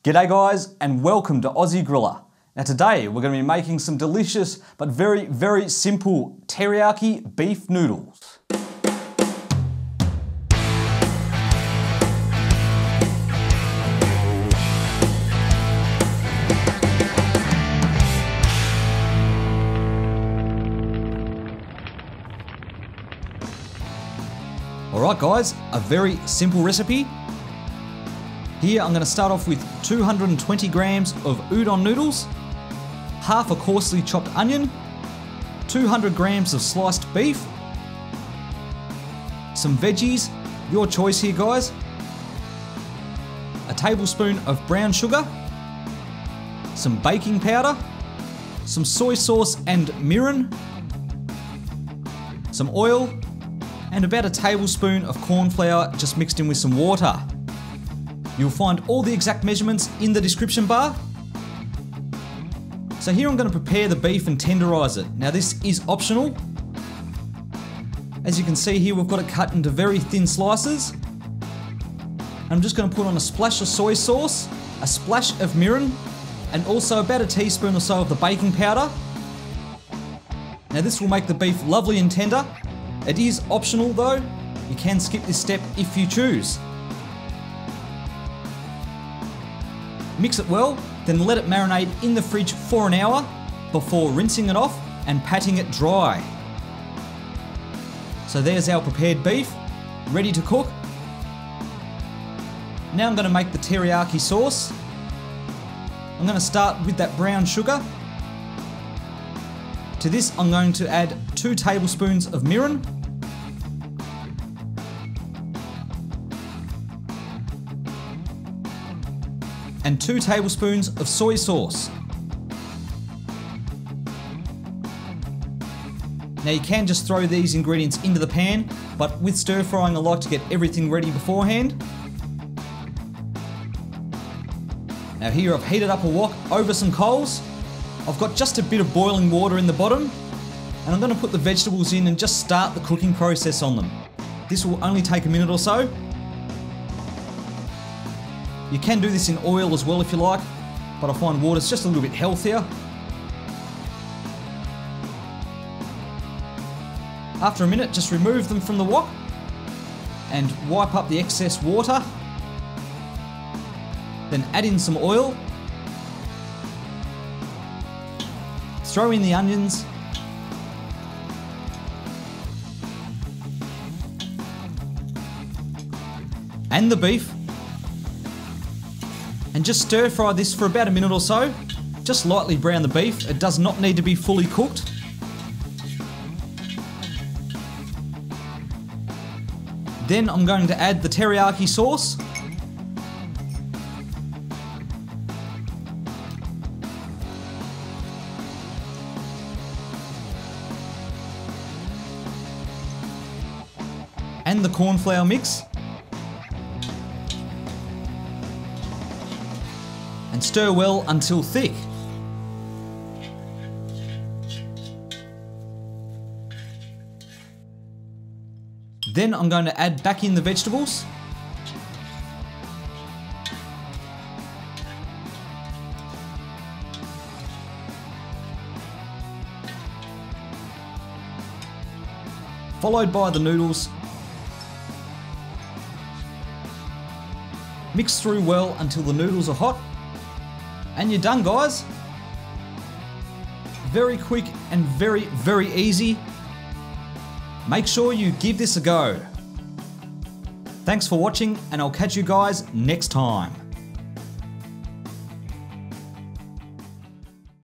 G'day guys and welcome to Aussie Griller. Now today we're going to be making some delicious but very simple teriyaki beef noodles. Alright guys, a very simple recipe. Here I'm going to start off with 220 grams of udon noodles, half a coarsely chopped onion, 200 grams of sliced beef, some veggies, your choice here guys, a tablespoon of brown sugar, some baking powder, some soy sauce and mirin, some oil, and about a tablespoon of corn flour just mixed in with some water. You'll find all the exact measurements in the description bar. So here I'm going to prepare the beef and tenderize it. Now this is optional. As you can see here, we've got it cut into very thin slices. I'm just going to put on a splash of soy sauce, a splash of mirin, and also about a teaspoon or so of the baking powder. Now this will make the beef lovely and tender. It is optional though. You can skip this step if you choose. Mix it well, then let it marinate in the fridge for an hour before rinsing it off and patting it dry. So there's our prepared beef, ready to cook. Now I'm going to make the teriyaki sauce. I'm going to start with that brown sugar. To this I'm going to add 2 tablespoons of mirin, and 2 tablespoons of soy sauce. Now you can just throw these ingredients into the pan, but with stir frying I like to get everything ready beforehand. Now here I've heated up a wok over some coals. I've got just a bit of boiling water in the bottom, and I'm going to put the vegetables in and just start the cooking process on them. This will only take a minute or so. You can do this in oil as well if you like, but I find water's just a little bit healthier. After a minute, just remove them from the wok and wipe up the excess water. Then add in some oil. Throw in the onions. And the beef. And just stir fry this for about a minute or so. Just lightly brown the beef. It does not need to be fully cooked. Then I'm going to add the teriyaki sauce. And the corn flour mix. And stir well until thick. Then I'm going to add back in the vegetables. Followed by the noodles. Mix through well until the noodles are hot. And you're done guys. Very quick and very easy. Make sure you give this a go. Thanks for watching and I'll catch you guys next time.